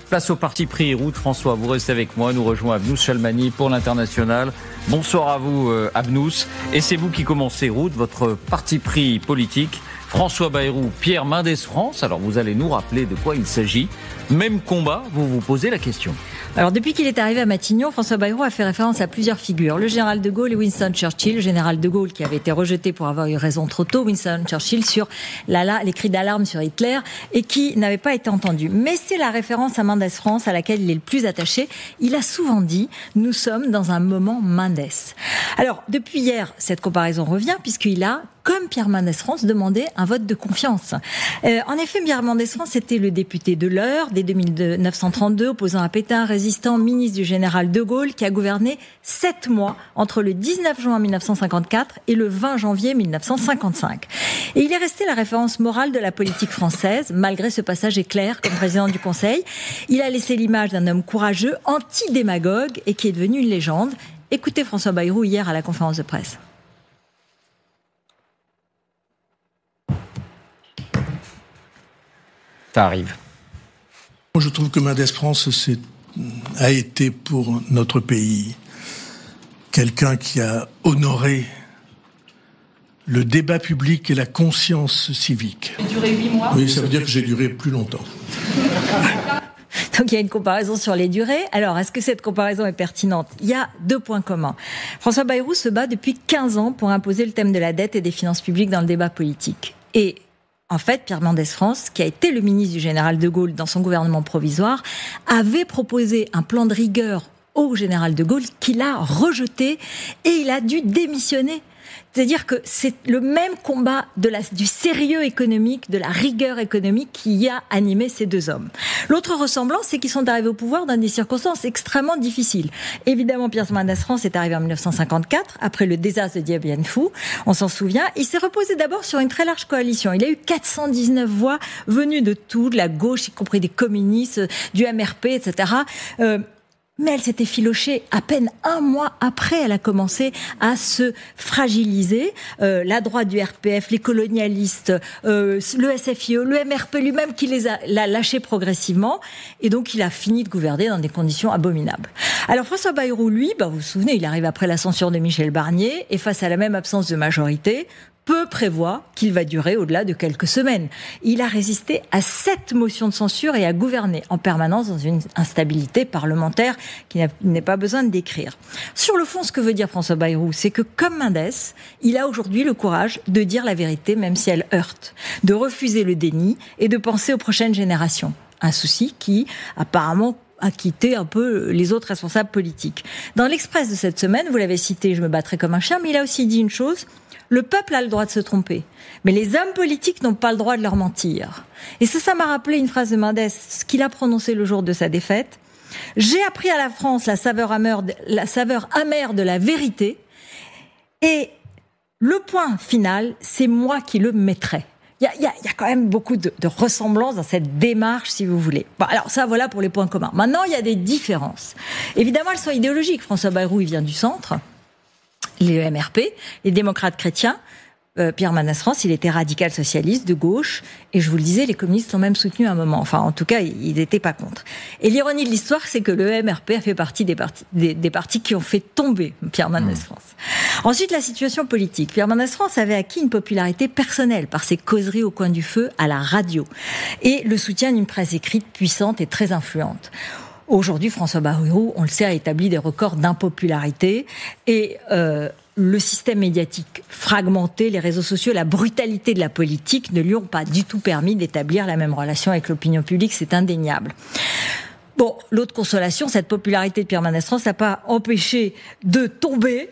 Place au parti pris route. François, vous restez avec moi. Nous rejoint Abnous Chalmani pour l'International. Bonsoir à vous, Abnous. Et c'est vous qui commencez route, votre parti pris politique. François Bayrou, Pierre Mendès France. Alors vous allez nous rappeler de quoi il s'agit. Même combat, vous vous posez la question. Alors depuis qu'il est arrivé à Matignon, François Bayrou a fait référence à plusieurs figures. Le général de Gaulle et Winston Churchill. Le général de Gaulle qui avait été rejeté pour avoir eu raison trop tôt. Winston Churchill sur les cris d'alarme sur Hitler et qui n'avait pas été entendu. Mais c'est la référence à Mendès France à laquelle il est le plus attaché. Il a souvent dit « Nous sommes dans un moment Mendès ». Alors depuis hier, cette comparaison revient puisqu'il a, comme Pierre Mendès France, demandé un vote de confiance. En effet, Pierre Mendès France était le député de l'heure, dès 1932, opposant à Pétain, résistant, ministre du général de Gaulle, qui a gouverné 7 mois entre le 19 juin 1954 et le 20 janvier 1955. Et il est resté la référence morale de la politique française, malgré ce passage éclair comme président du Conseil. Il a laissé l'image d'un homme courageux, anti-démagogue et qui est devenu une légende. Écoutez François Bayrou hier à la conférence de presse. Ça arrive. Moi, je trouve que Mendès France a été pour notre pays quelqu'un qui a honoré le débat public et la conscience civique. Ça a duré 8 mois. Oui, ça veut dire que j'ai duré plus longtemps. Donc il y a une comparaison sur les durées. Alors, est-ce que cette comparaison est pertinente ? Il y a 2 points communs. François Bayrou se bat depuis 15 ans pour imposer le thème de la dette et des finances publiques dans le débat politique. Et en fait, Pierre Mendès France, qui a été le ministre du général de Gaulle dans son gouvernement provisoire, avait proposé un plan de rigueur au général de Gaulle qu'il a rejeté et il a dû démissionner. C'est-à-dire que c'est le même combat du sérieux économique, de la rigueur économique qui a animé ces 2 hommes. L'autre ressemblance, c'est qu'ils sont arrivés au pouvoir dans des circonstances extrêmement difficiles. Évidemment, Pierre Mendès France est arrivé en 1954, après le désastre de Dien Bien Phu, on s'en souvient. Il s'est reposé d'abord sur une très large coalition. Il a eu 419 voix venues de tout, de la gauche, y compris des communistes, du MRP, etc., mais elle s'était filochée à peine 1 mois après. Elle a commencé à se fragiliser. La droite du RPF, les colonialistes, le SFIE, le MRP lui-même qui l'a lâché progressivement. Et donc, il a fini de gouverner dans des conditions abominables. Alors, François Bayrou, lui, vous vous souvenez, il arrive après la censure de Michel Barnier. Et face à la même absence de majorité, peu prévoit qu'il va durer au-delà de quelques semaines. Il a résisté à 7 motions de censure et a gouverné en permanence dans une instabilité parlementaire qu'il n'est pas besoin de décrire. Sur le fond, ce que veut dire François Bayrou, c'est que comme Mendès, il a aujourd'hui le courage de dire la vérité même si elle heurte, de refuser le déni et de penser aux prochaines générations. Un souci qui, apparemment, a quitté un peu les autres responsables politiques. Dans l'Express de cette semaine, vous l'avez cité, je me battrai comme un chien, mais il a aussi dit une chose: le peuple a le droit de se tromper, mais les hommes politiques n'ont pas le droit de leur mentir. Et ça m'a rappelé une phrase de Mendès, ce qu'il a prononcé le jour de sa défaite. J'ai appris à la France la saveur amère de la vérité, et le point final, c'est moi qui le mettrai. Il y a quand même beaucoup de ressemblances dans cette démarche, si vous voulez. Bon, alors ça, voilà pour les points communs. Maintenant, il y a des différences. Évidemment, elles sont idéologiques. François Bayrou, il vient du centre. Les MRP, les démocrates chrétiens. Pierre Mendès France, il était radical socialiste, de gauche. Et je vous le disais, les communistes l'ont même soutenu à un moment. Enfin, en tout cas, ils n'étaient pas contre. Et l'ironie de l'histoire, c'est que le MRP a fait partie des partis qui ont fait tomber Pierre Mendès France. Ensuite, la situation politique. Pierre Mendès France avait acquis une popularité personnelle par ses causeries au coin du feu à la radio. Et le soutien d'une presse écrite puissante et très influente. Aujourd'hui, François Bayrou, on le sait, a établi des records d'impopularité. Et le système médiatique fragmenté, les réseaux sociaux, la brutalité de la politique ne lui ont pas du tout permis d'établir la même relation avec l'opinion publique, c'est indéniable. Bon, l'autre consolation, cette popularité de Pierre Mendès France n'a pas empêché de tomber.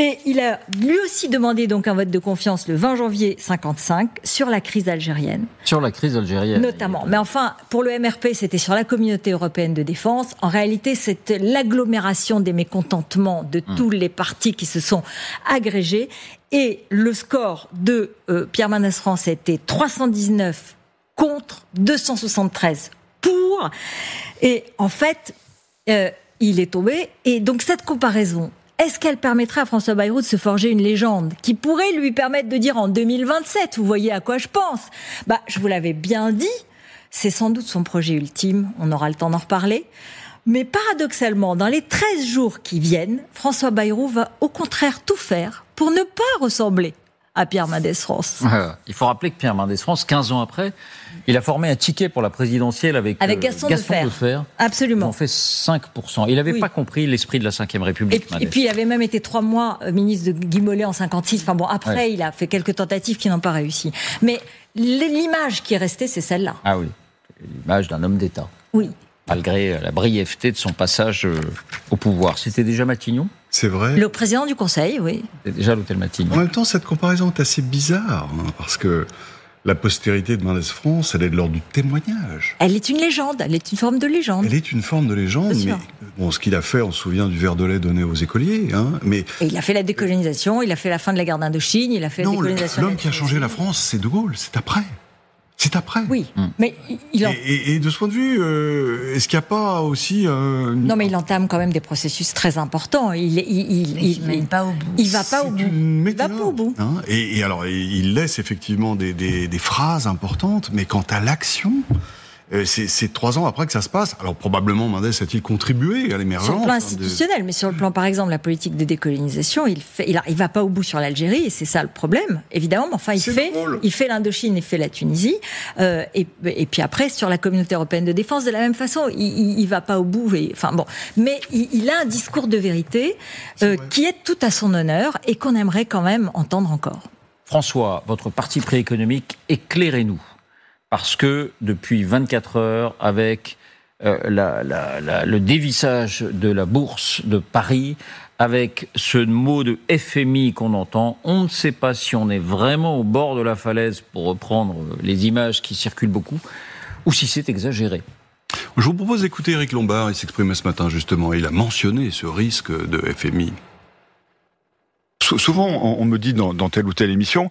Et il a lui aussi demandé donc un vote de confiance le 20 janvier 1955 sur la crise algérienne. Sur la crise algérienne. Notamment. Mais enfin, pour le MRP, c'était sur la communauté européenne de défense. En réalité, c'était l'agglomération des mécontentements de tous les partis qui se sont agrégés. Et le score de Pierre Mendès France a été 319 contre 273 pour. Et en fait, il est tombé. Et donc cette comparaison, est-ce qu'elle permettrait à François Bayrou de se forger une légende qui pourrait lui permettre de dire en 2027, vous voyez à quoi je pense ? Je vous l'avais bien dit, C'est sans doute son projet ultime, on aura le temps d'en reparler. Mais paradoxalement, dans les 13 jours qui viennent, François Bayrou va au contraire tout faire pour ne pas ressembler à Pierre Mendès France. Il faut rappeler que Pierre Mendès France, 15 ans après, il a formé un ticket pour la présidentielle avec Gaston Defferre. Absolument. Ils ont fait 5%. Il n'avait pas compris l'esprit de la Ve République. Et puis il avait même été 3 mois ministre de Guy Mollet en 56. Enfin bon, après il a fait quelques tentatives qui n'ont pas réussi. Mais l'image qui est restée, c'est celle-là. Ah oui, l'image d'un homme d'État. Oui. Malgré la brièveté de son passage au pouvoir. C'était déjà Matignon ? C'est vrai. Le président du Conseil, oui. C'était déjà l'hôtel Matignon. En même temps, cette comparaison est assez bizarre, parce que la postérité de Mendès France, elle est de l'ordre du témoignage. Elle est une légende, elle est une forme de légende. Elle est une forme de légende, mais bon, ce qu'il a fait, on se souvient du verre de lait donné aux écoliers. Mais et il a fait la décolonisation, il a fait la fin de la guerre d'Indochine, il a fait la décolonisation. L'homme qui a changé la France, c'est De Gaulle, c'est après. C'est après. Oui, mais et de ce point de vue, est-ce qu'il n'y a pas aussi Non, mais il entame quand même des processus très importants. Il ne va pas au bout. Il va pas au bout. Hein, et alors, il laisse effectivement des phrases importantes, mais quant à l'action, c'est 3 ans après que ça se passe. Alors probablement Mendès a-t-il contribué à l'émergence. Sur le plan institutionnel, mais sur le plan, par exemple, la politique de décolonisation, il va pas au bout sur l'Algérie, et c'est ça le problème, évidemment. Mais enfin, il fait l'Indochine, il fait la Tunisie, et puis après sur la Communauté européenne de défense, de la même façon, il va pas au bout. Mais il a un discours de vérité qui est tout à son honneur et qu'on aimerait quand même entendre encore. François, votre parti pris économique, éclairez-nous. Parce que depuis 24 heures, avec le dévissage de la bourse de Paris, avec ce mot de FMI qu'on entend, on ne sait pas si on est vraiment au bord de la falaise, pour reprendre les images qui circulent beaucoup, ou si c'est exagéré. Je vous propose d'écouter Éric Lombard, il s'exprimait ce matin justement, il a mentionné ce risque de FMI. Souvent, on me dit dans telle ou telle émission,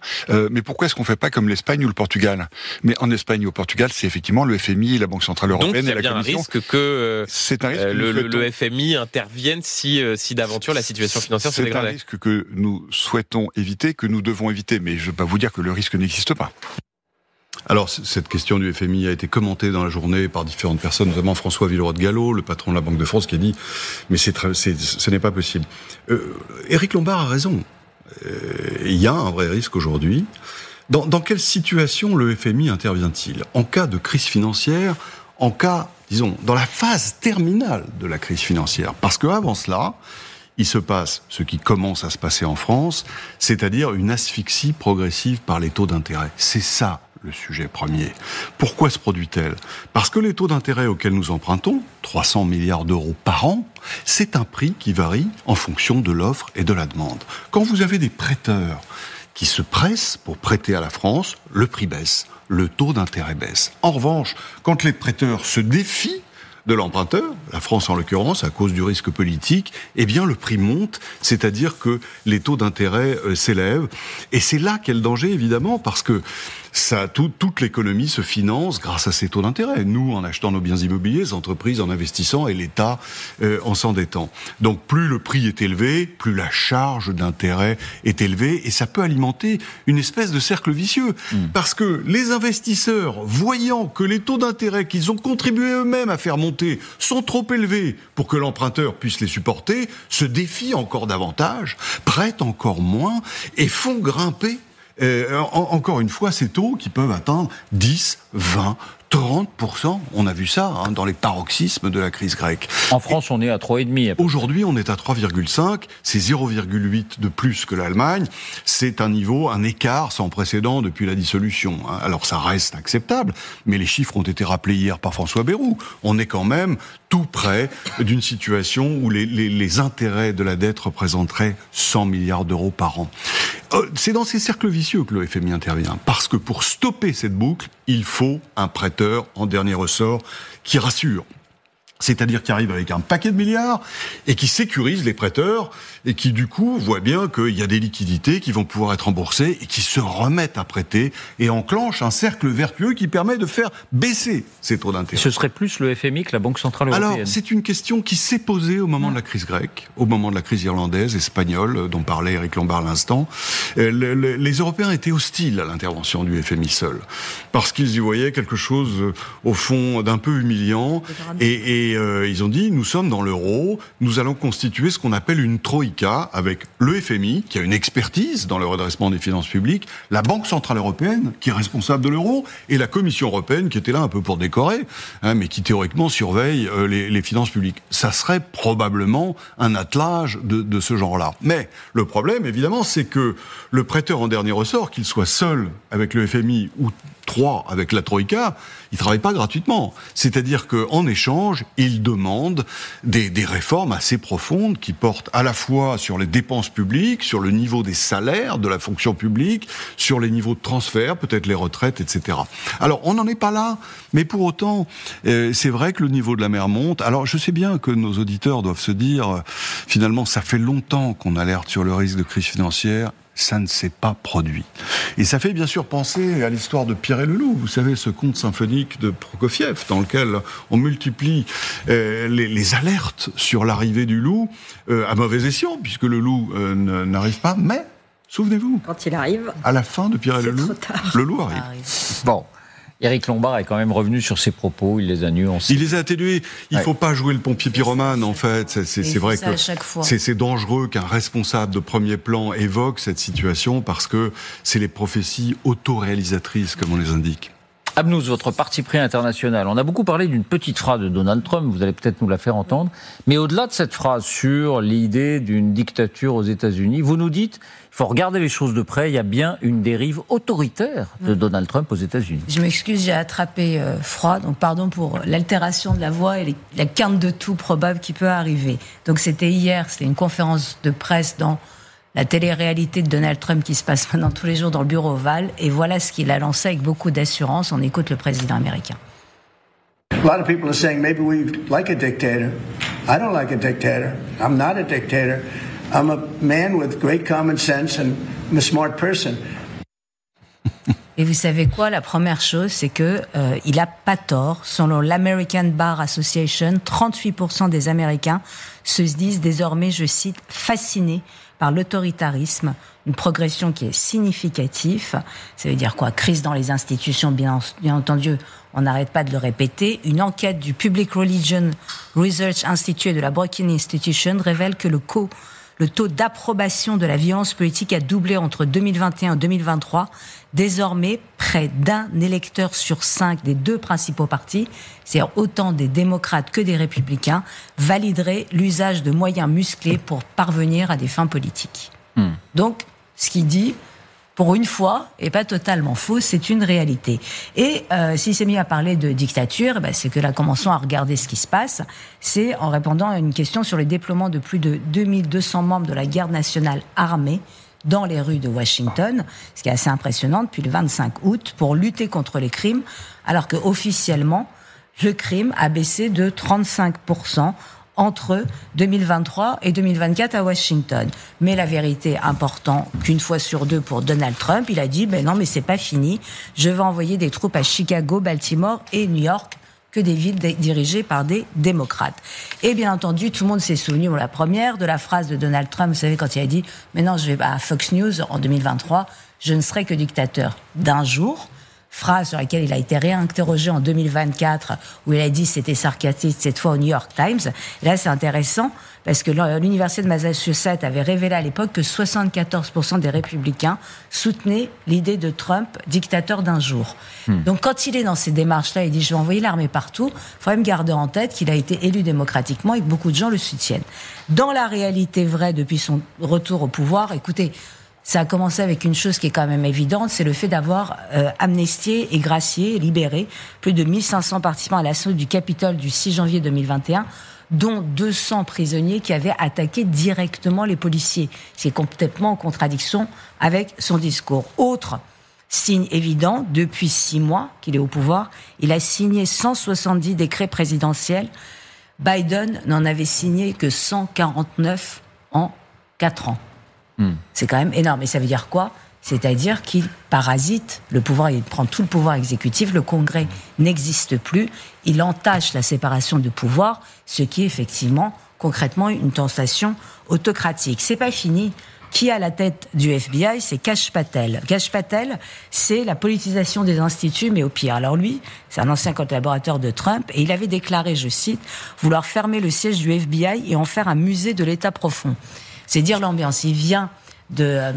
mais pourquoi est-ce qu'on ne fait pas comme l'Espagne ou le Portugal ? Mais en Espagne ou au Portugal, c'est effectivement le FMI, la Banque Centrale Européenne et la Commission. Donc il y a bien un risque que c'est un risque le FMI intervienne si d'aventure la situation financière se dégradait. C'est un risque que nous souhaitons éviter, que nous devons éviter, mais je ne veux pas vous dire que le risque n'existe pas. Alors, cette question du FMI a été commentée dans la journée par différentes personnes, notamment François Villeroy de Galhau, le patron de la Banque de France, qui a dit « mais ce n'est pas possible ». Éric Lombard a raison. Il y a un vrai risque aujourd'hui. Dans quelle situation le FMI intervient-il ? En cas de crise financière, en cas, disons, dans la phase terminale de la crise financière. Parce qu'avant cela, il se passe ce qui commence à se passer en France, c'est-à-dire une asphyxie progressive par les taux d'intérêt. C'est ça le sujet premier. Pourquoi se produit-elle ? Parce que les taux d'intérêt auxquels nous empruntons, 300 milliards d'euros par an, c'est un prix qui varie en fonction de l'offre et de la demande. Quand vous avez des prêteurs qui se pressent pour prêter à la France, le prix baisse, le taux d'intérêt baisse. En revanche, quand les prêteurs se défient de l'emprunteur, la France en l'occurrence, à cause du risque politique, eh bien le prix monte, c'est-à-dire que les taux d'intérêt s'élèvent. Et c'est là qu'est le danger, évidemment, parce que toute l'économie se finance grâce à ces taux d'intérêt. Nous, en achetant nos biens immobiliers, les entreprises en investissant et l'État en s'endettant. Donc plus le prix est élevé, plus la charge d'intérêt est élevée, et ça peut alimenter une espèce de cercle vicieux. Parce que les investisseurs, voyant que les taux d'intérêt qu'ils ont contribué eux-mêmes à faire monter sont trop élevés pour que l'emprunteur puisse les supporter, se défient encore davantage, prêtent encore moins et font grimper encore une fois ces taux qui peuvent atteindre 10, 20, 30%. On a vu ça dans les paroxysmes de la crise grecque. En France, on est à 3,5. Aujourd'hui, on est à 3,5. C'est 0,8 de plus que l'Allemagne. C'est un niveau, un écart sans précédent depuis la dissolution. Alors ça reste acceptable, mais les chiffres ont été rappelés hier par François Bayrou. On est quand même tout près d'une situation où les intérêts de la dette représenteraient 100 milliards d'euros par an. C'est dans ces cercles vicieux que le FMI intervient. Parce que pour stopper cette boucle, il faut un prêteur en dernier ressort qui rassure. C'est-à-dire qui arrive avec un paquet de milliards et qui sécurise les prêteurs et qui du coup voit bien qu'il y a des liquidités qui vont pouvoir être remboursées et qui se remettent à prêter et enclenchent un cercle vertueux qui permet de faire baisser ces taux d'intérêt. Ce serait plus le FMI que la Banque Centrale Européenne. Alors, c'est une question qui s'est posée au moment de la crise grecque, au moment de la crise irlandaise, espagnole, dont parlait Éric Lombard à l'instant. Les Européens étaient hostiles à l'intervention du FMI seul, parce qu'ils y voyaient quelque chose, au fond, d'un peu humiliant, et ils ont dit, nous sommes dans l'euro, nous allons constituer ce qu'on appelle une troïka, avec le FMI, qui a une expertise dans le redressement des finances publiques, la Banque Centrale Européenne, qui est responsable de l'euro, et la Commission Européenne, qui était là un peu pour décorer, mais qui théoriquement surveille les finances publiques. Ça serait probablement un attelage de ce genre-là. Mais le problème, évidemment, c'est que le prêteur en dernier ressort, qu'il soit seul avec le FMI ou 3 avec la Troïka, il ne travaille pas gratuitement. C'est-à-dire qu'en échange, il demande des réformes assez profondes qui portent à la fois sur les dépenses publiques, sur le niveau des salaires de la fonction publique, sur les niveaux de transfert, peut-être les retraites, etc. Alors, on n'en est pas là, mais pour autant, c'est vrai que le niveau de la mer monte. Alors, je sais bien que nos auditeurs doivent se dire, finalement, ça fait longtemps qu'on alerte sur le risque de crise financière. Ça ne s'est pas produit. Et ça fait bien sûr penser à l'histoire de Pierre et le loup. Vous savez, ce conte symphonique de Prokofiev, dans lequel on multiplie les alertes sur l'arrivée du loup à mauvais escient, puisque le loup n'arrive pas. Mais, souvenez-vous, quand il arrive, à la fin de Pierre et le loup, le loup arrive. Bon. Éric Lombard est quand même revenu sur ses propos, il les a nuancés. Il les a atténués. Il ne faut pas jouer le pompier pyromane, en fait. C'est vrai que c'est dangereux qu'un responsable de premier plan évoque cette situation parce que c'est les prophéties autoréalisatrices, comme on les indique. Abnous, votre parti pris international. On a beaucoup parlé d'une petite phrase de Donald Trump, vous allez peut-être nous la faire entendre. Mais au-delà de cette phrase sur l'idée d'une dictature aux États-Unis, vous nous dites, il faut regarder les choses de près, il y a bien une dérive autoritaire de Donald Trump aux États-Unis. Je m'excuse, j'ai attrapé froid, donc pardon pour l'altération de la voix et la quinte de tout probable qui peut arriver. Donc c'était hier, c'était une conférence de presse dans la télé-réalité de Donald Trump qui se passe maintenant tous les jours dans le bureau ovale, et voilà ce qu'il a lancé avec beaucoup d'assurance. On écoute le président américain. A lot of people are saying maybe we like a dictator. I don't like a dictator. I'm not a dictator. I'm a man with great common sense and I'm a smart person. Et vous savez quoi? La première chose, c'est que il a pas tort. Selon l'American Bar Association, 38% des Américains se disent désormais, je cite, fascinés par l'autoritarisme, une progression qui est significative. Ça veut dire quoi? Crise dans les institutions, bien entendu, on n'arrête pas de le répéter. Une enquête du Public Religion Research Institute de la Brookings Institution révèle que le taux d'approbation de la violence politique a doublé entre 2021 et 2023. Désormais, près d'un électeur sur 5 des 2 principaux partis, c'est-à-dire autant des démocrates que des républicains, valideraient l'usage de moyens musclés pour parvenir à des fins politiques. Donc, ce qu'il dit, pour une fois, et pas totalement faux, c'est une réalité. Et s'il s'est mis à parler de dictature, c'est que là, commençons à regarder ce qui se passe. C'est en répondant à une question sur le déploiement de plus de 2200 membres de la garde nationale armée dans les rues de Washington, ce qui est assez impressionnant, depuis le 25 août, pour lutter contre les crimes, alors que officiellement, le crime a baissé de 35% entre 2023 et 2024 à Washington. Mais la vérité importante, qu'une fois sur 2 pour Donald Trump, il a dit, non, mais c'est pas fini. Je vais envoyer des troupes à Chicago, Baltimore et New York, que des villes dirigées par des démocrates. Et bien entendu, tout le monde s'est souvenu, la première, de la phrase de Donald Trump, vous savez, quand il a dit, mais non, je vais à Fox News en 2023, je ne serai que dictateur d'un jour. Phrase sur laquelle il a été réinterrogé en 2024, où il a dit c'était sarcastique, cette fois au New York Times. Et là, c'est intéressant, parce que l'Université de Massachusetts avait révélé à l'époque que 74% des républicains soutenaient l'idée de Trump, dictateur d'un jour. Donc, quand il est dans ces démarches-là, il dit je vais envoyer l'armée partout, il faut même garder en tête qu'il a été élu démocratiquement et que beaucoup de gens le soutiennent. Dans la réalité vraie, depuis son retour au pouvoir, écoutez, ça a commencé avec une chose qui est quand même évidente, c'est le fait d'avoir amnistié et gracié, et libéré plus de 1500 participants à l'assaut du Capitole du 6 janvier 2021, dont 200 prisonniers qui avaient attaqué directement les policiers. C'est complètement en contradiction avec son discours. Autre signe évident, depuis 6 mois qu'il est au pouvoir, il a signé 170 décrets présidentiels Biden n'en avait signé que 149 en 4 ans. C'est quand même énorme. Et ça veut dire quoi ? C'est-à-dire qu'il parasite le pouvoir, il prend tout le pouvoir exécutif, le Congrès n'existe plus, il entache la séparation de pouvoir, ce qui est effectivement, concrètement, une tentation autocratique. C'est pas fini. Qui est à la tête du FBI ? C'est Kash Patel. Kash Patel, c'est la politisation des instituts, mais au pire. Alors lui, c'est un ancien collaborateur de Trump, et il avait déclaré, je cite, vouloir fermer le siège du FBI et en faire un musée de l'État profond. C'est dire l'ambiance. Il vient de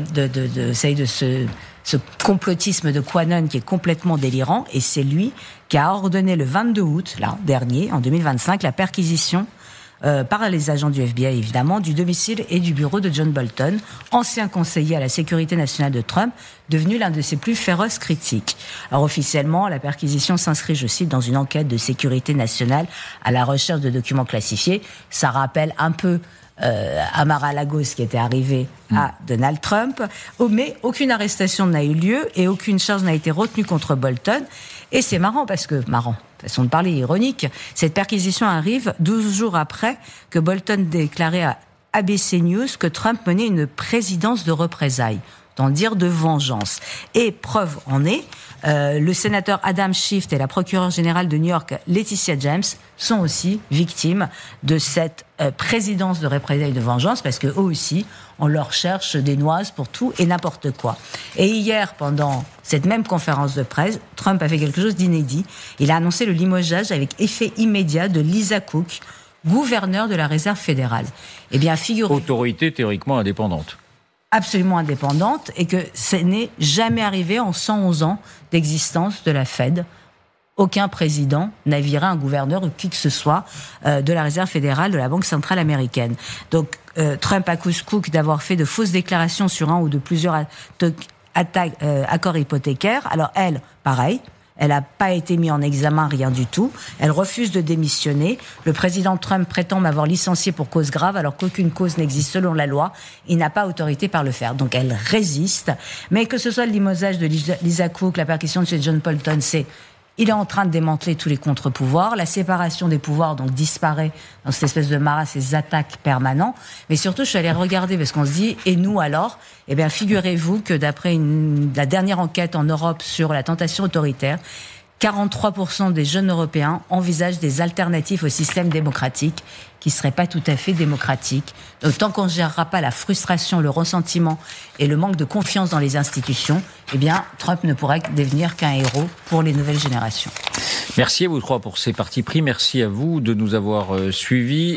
ce complotisme de QAnon qui est complètement délirant, et c'est lui qui a ordonné le 22 août, dernier, en 2025, la perquisition par les agents du FBI, évidemment, du domicile et du bureau de John Bolton, ancien conseiller à la sécurité nationale de Trump, devenu l'un de ses plus féroces critiques. Alors officiellement, la perquisition s'inscrit, je cite, dans une enquête de sécurité nationale à la recherche de documents classifiés. Ça rappelle un peu à Mar-a-Lagos qui était arrivé à Donald Trump, mais aucune arrestation n'a eu lieu et aucune charge n'a été retenue contre Bolton. Et c'est marrant, façon de parler ironique, cette perquisition arrive 12 jours après que Bolton déclarait à ABC News que Trump menait une présidence de représailles, tant dire de vengeance. Et preuve en est, le sénateur Adam Schiff et la procureure générale de New York, Laetitia James, sont aussi victimes de cette présidence de représailles de vengeance, parce qu'eux aussi, on leur cherche des noises pour tout et n'importe quoi. Et hier, pendant cette même conférence de presse, Trump a fait quelque chose d'inédit. Il a annoncé le limogeage avec effet immédiat de Lisa Cook, gouverneure de la Réserve fédérale. Eh bien, figurez-vous... Autorité théoriquement indépendante. Absolument indépendante, et que ce n'est jamais arrivé en 111 ans d'existence de la Fed. Aucun président n'a viré un gouverneur ou qui que ce soit de la Réserve fédérale de la Banque centrale américaine. Donc Trump accuse Cook d'avoir fait de fausses déclarations sur un ou de plusieurs accords hypothécaires. Alors elle, pareil. Elle n'a pas été mise en examen, rien du tout. Elle refuse de démissionner. Le président Trump prétend m'avoir licencié pour cause grave, alors qu'aucune cause n'existe selon la loi. Il n'a pas autorité par le faire. Donc elle résiste. Mais que ce soit le limogeage de Lisa Cook, la perquisition de chez John Bolton, il est en train de démanteler tous les contre-pouvoirs. La séparation des pouvoirs donc disparaît dans cette espèce de maras, ces attaques permanentes. Mais surtout, je suis allée regarder parce qu'on se dit, et nous alors ? Eh bien, figurez-vous que d'après la dernière enquête en Europe sur la tentation autoritaire, 43% des jeunes Européens envisagent des alternatives au système démocratique qui ne seraient pas tout à fait démocratiques. Donc, tant qu'on ne gérera pas la frustration, le ressentiment et le manque de confiance dans les institutions, eh bien, Trump ne pourra devenir qu'un héros pour les nouvelles générations. Merci à vous trois pour ces partis pris. Merci à vous de nous avoir suivis.